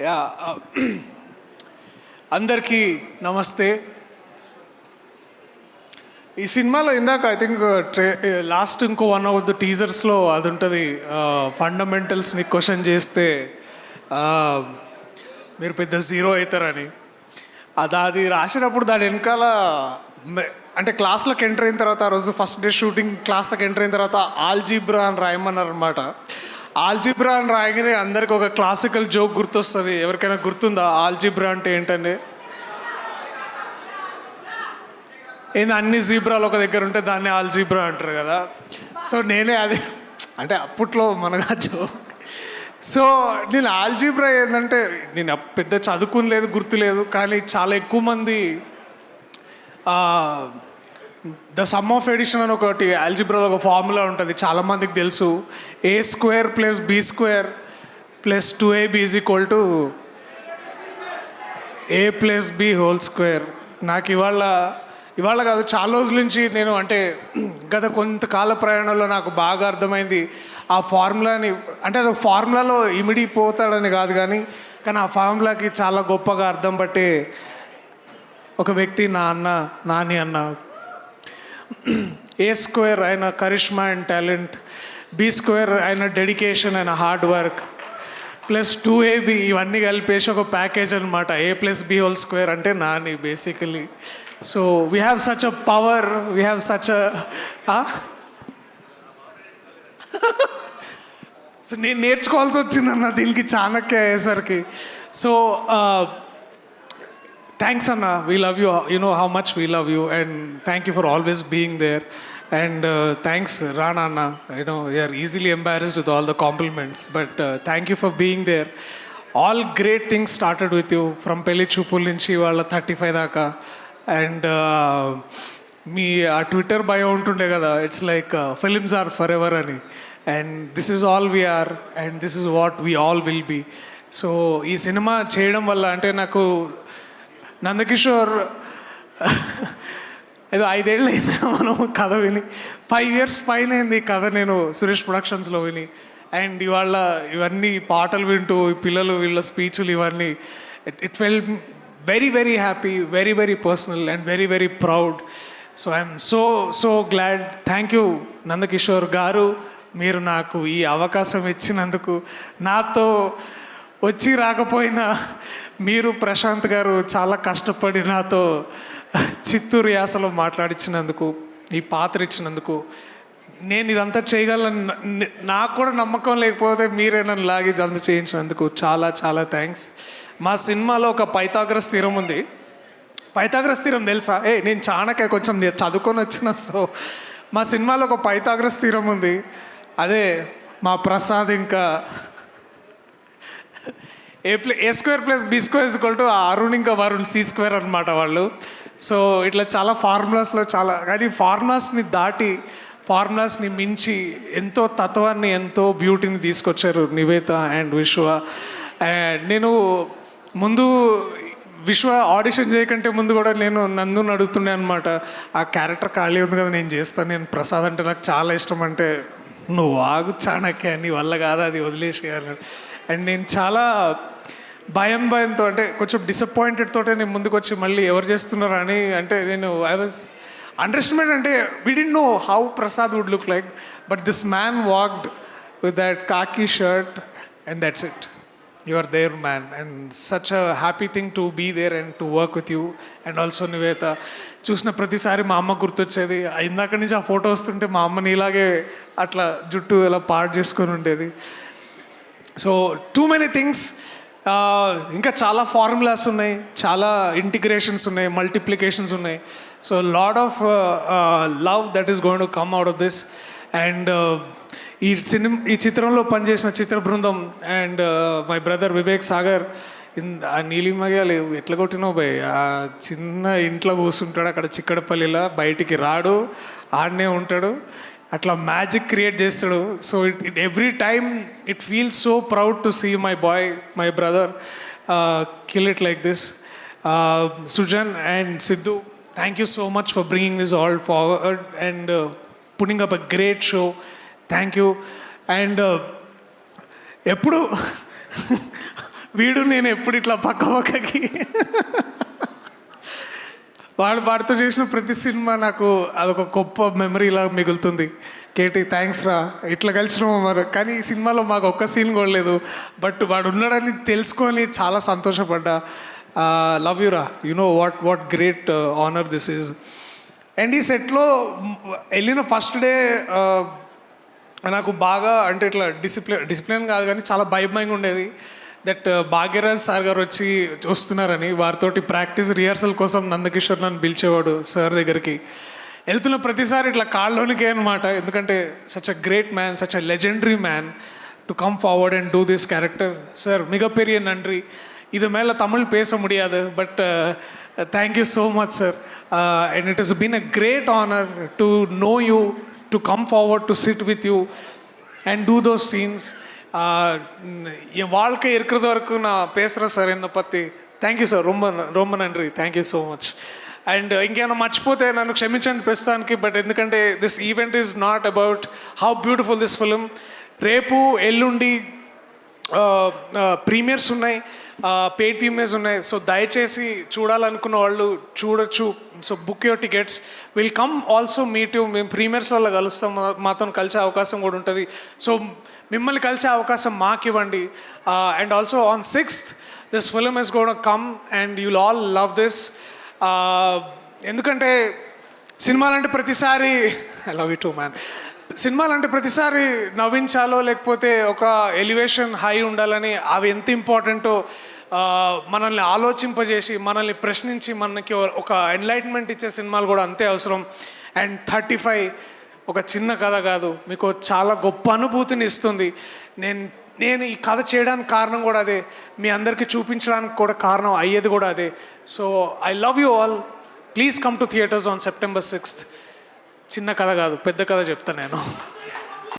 Yeah అందరికీ నమస్తే. ఈ సినిమాలో ఇందాక ఐ థింక్ లాస్ట్ ఇంకో వన్ ఆఫ్ ద టీజర్స్లో అది ఉంటుంది, ఫండమెంటల్స్ని క్వశ్చన్ చేస్తే మీరు పెద్ద జీరో అవుతారని. అది రాసినప్పుడు దాని వెనకాల అంటే క్లాస్లోకి ఎంటర్ అయిన తర్వాత, ఆ రోజు ఫస్ట్ డే షూటింగ్ క్లాస్లోకి ఎంటర్ అయిన తర్వాత ఆల్జీబ్రా అని రాయమన్నారు అనమాట. ఆల్జీబ్రా అని రాయగానే అందరికి ఒక క్లాసికల్ జోక్ గుర్తొస్తుంది. ఎవరికైనా గుర్తుందా ఆల్జీబ్రా అంటే ఏంటండి? ఏంది, అన్ని జీబ్రాలు ఒక దగ్గర ఉంటే దాన్ని ఆల్జీబ్రా అంటారు కదా. సో నేనే అది అంటే అప్పట్లో మనగా జోక్. సో నేను ఆల్జీబ్రా ఏంటంటే, నేను పెద్ద చదువుకుని గుర్తులేదు, కానీ చాలా ఎక్కువ మంది ద సమ్ ఆఫ్ ఎడిషన్ అని ఒకటి ఆల్జీబ్రాలో ఒక ఫార్ములా ఉంటుంది, చాలామందికి తెలుసు. A² + B² + 2AB = A + B². నాకు ఇవాళ కాదు, చాలా రోజుల నుంచి నేను అంటే గత కొంతకాల ప్రయాణంలో నాకు బాగా అర్థమైంది ఆ ఫార్ములాని. అంటే అది ఫార్ములాలో ఇమిడిపోతాడని కాదు, కానీ ఆ ఫార్ములాకి చాలా గొప్పగా అర్థం పట్టే ఒక వ్యక్తి నాని అన్న. A² ఆయన కరిష్మా అండ్ టాలెంట్, B² ఆయన dedication and hard work, +2AB ఇవన్నీ కలిపేసి ఒక ప్యాకేజ్ అనమాట. A + B² అంటే Nani basically. So we have such a power, we have such so నేను నేర్చుకోవాల్సి వచ్చిందన్న దీనికి చాణక్య అయ్యేసరికి. సో థ్యాంక్స్ అన్న, we love you, you know how much we love you, and thank you for always being there. And thanks Rana అన్న, you know you are easily embarrassed with all the compliments, but thank you for being there. All great things started with you, from పెళ్లి చూపుల నుంచి వాళ్ళ 35 దాకా. And మీ ఆ Twitter bio ఉంటుండే కదా, it's like films are forever అని. And this is all we are, and this is what we all will be. So ఈ సినిమా చేయడం వల్ల అంటే నాకు నందకిషోర్ ఏదో 5 ఏళ్ళు అయింది మనం కథ విని, 5 years పైన అయింది కథ నేను సురేష్ ప్రొడక్షన్స్లో విని. అండ్ ఇవాళ ఇవన్నీ పాటలు వింటూ పిల్లలు వీళ్ళ స్పీచ్లు ఇవన్నీ, it felt very very happy, very very personal and very very proud. So I'm so glad. Thank you Nandakishore గారు, మీరు నాకు ఈ అవకాశం ఇచ్చినందుకు. నాతో వచ్చి రాకపోయినా మీరు ప్రశాంత్ గారు చాలా కష్టపడి నాతో చిత్తూరు యాసలో మాట్లాడించినందుకు, ఈ పాత్ర ఇచ్చినందుకు, నేను ఇదంతా చేయగలను నాకు కూడా నమ్మకం లేకపోతే మీరే నన్ను లాగి ఇదంతా చేయించినందుకు చాలా చాలా థ్యాంక్స్. మా సినిమాలో ఒక పైథాగరస్ థీరం ఉంది. పైథాగరస్ థీరం తెలుసా? నేను చాణక్య కొంచెం చదువుకొని వచ్చిన. సో మా సినిమాలో ఒక పైథాగరస్ థీరం ఉంది, అదే మా ప్రసాద్ ఇంకా A² + B² అరుణ్ ఇంకా వరుణ్ C² అనమాట వాళ్ళు. సో ఇట్లా చాలా ఫార్ములాస్లో చాలా, కానీ ఫార్ములాస్ని దాటి ఫార్ములాస్ని మించి ఎంతో తత్వాన్ని, ఎంతో బ్యూటీని తీసుకొచ్చారు నివేత అండ్ విశ్వ. నేను ముందు విశ్వ ఆడిషన్ చేయకంటే ముందు కూడా నేను నన్ను అడుగుతుండే అనమాట, ఆ క్యారెక్టర్ ఖాళీ ఉంది కదా నేను చేస్తాను, నేను ప్రసాద్ అంటే నాకు చాలా ఇష్టం, అంటే నువ్వు ఆగు చాణక్య, నీ వల్ల కాదు, అది వదిలేసేయాలి. అండ్ నేను చాలా భయంతో అంటే కొంచెం డిసప్పాయింటెడ్ తోటే నేను ముందుకు వచ్చి మళ్ళీ ఎవరు చేస్తున్నారు అని, అంటే నేను ఐ వాజ్ అండర్స్టిమేట్. అంటే we didn't know how Prasad would look like, but this man walked with that khaki shirt and that's it. You are there, man, and such a happy thing to be there and to work with you. And also Nivetha, చూసిన ప్రతిసారి మా అమ్మ గుర్తొచ్చేది. ఇందాక నుంచి ఆ photo వస్తుంటే మా అమ్మని ఇలాగే అట్లా జుట్టు ఇలా పార్ట్ చేసుకొని ఉండేది. సో టూ మెనీ థింగ్స్, ఇంకా చాలా ఫార్ములాస్ ఉన్నాయి, చాలా ఇంటిగ్రేషన్స్ ఉన్నాయి, మల్టిప్లికేషన్స్ ఉన్నాయి. So lot of love that is going to come out of this. And ఈ చిత్రంలో పనిచేసిన చిత్ర బృందం and my brother Vivek Sagar, ఆ నీలిమగాలు ఎట్లా కొట్టినావు భయ్, ఆ చిన్న ఇంట్లో కూర్చుంటాడు అక్కడ చిక్కడపల్లిలో, బయటికి రాడు, ఆడనే ఉంటాడు, అట్లా మ్యాజిక్ క్రియేట్ చేస్తాడు. So it every time it feels so proud to see my boy, my brother kill it like this. Sujan and Siddhu, thank you so much for bringing this all forward and putting up a great show. Thank you. And ఎప్పుడు వీడు నేను ఎప్పుడు ఇట్లా పక్క పక్కకి వాడితో చేసిన ప్రతి సినిమా నాకు అదొక గొప్ప మెమరీలా మిగులుతుంది. కేటీ థ్యాంక్స్ రా, ఇట్లా కలిసినాము మరి. కానీ ఈ సినిమాలో మాకు ఒక్క సీన్ కూడా లేదు, బట్ వాడు ఉన్నాడని తెలుసుకొని చాలా సంతోషపడ్డా. లవ్ యూ రా, you know what great honour this is. And ఈ సెట్లో వెళ్ళిన ఫస్ట్ డే నాకు బాగా అంటే ఇట్లా డిసిప్లిన్ కాదు కానీ చాలా భయంగా ఉండేది. దట్ భాగ్యరాజ్ సార్ గారు వచ్చి వస్తున్నారని, వారితోటి ప్రాక్టీస్ రిహార్సల్ కోసం నందకిషోర్ నన్ను పిలిచేవాడు సార్ దగ్గరికి. వెళ్తున్న ప్రతిసారి ఇట్లా కాళ్ళలోనికే అనమాట, ఎందుకంటే such a great man, such a legendary man to come forward and do this character. Sir మిగపెரிய நன்றி, இது மேலே தமிழ் பேச முடியாது, but thank you so much sir. And it has been a great honour to know you, to come forward, to sit with you and do those scenes. என் வாழ்க்கை இருக்கிறது வரைக்கும் நான் பேசுகிறேன் சார் என்னை பற்றி. థ్యాంక్ యూ సార్, ரொம்ப நன்றி, thank you so much. And ఇంకేమైనా మర్చిపోతే నన్ను క్షమించండి ప్రస్తుతానికి, బట్ ఎందుకంటే this event is not about how beautiful this film. రేపు ఎల్లుండి ప్రీమియర్స్ ఉన్నాయి, పెయిడ్ ప్రీమియర్స్ ఉన్నాయి. సో దయచేసి చూడాలనుకున్న వాళ్ళు చూడొచ్చు. So book your tickets, will come also meet you. మేము ప్రీమియర్స్ వల్ల కలుస్తాం, మాతో కలిసే అవకాశం కూడా ఉంటుంది. సో మిమ్మల్ని కలిసే అవకాశం మాకు ఇవ్వండి. And also on 6th this film is gonna come and you'll all love this. ఎందుకంటే సినిమాలంటే ప్రతిసారి I love you too man. సినిమాలంటే ప్రతిసారి నవ్వించాలో లేకపోతే ఒక ఎలివేషన్ హై ఉండాలని, అవి ఎంత ఇంపార్టెంటో మనల్ని ఆలోచింపజేసి మనల్ని ప్రశ్నించి మనకి ఒక ఎన్లైట్మెంట్ ఇచ్చే సినిమాలు కూడా అంతే అవసరం. అండ్ 35 ఒక చిన్న కథ కాదు, మీకు చాలా గొప్ప అనుభూతిని ఇస్తుంది. నేను ఈ కథ చేయడానికి కారణం కూడా అదే, మీ అందరికీ చూపించడానికి కూడా కారణం అయ్యేది కూడా అదే. So I love you all, please come to theatres on September 6th. చిన్న కథ కాదు, పెద్ద కథ చెప్తాను నేను.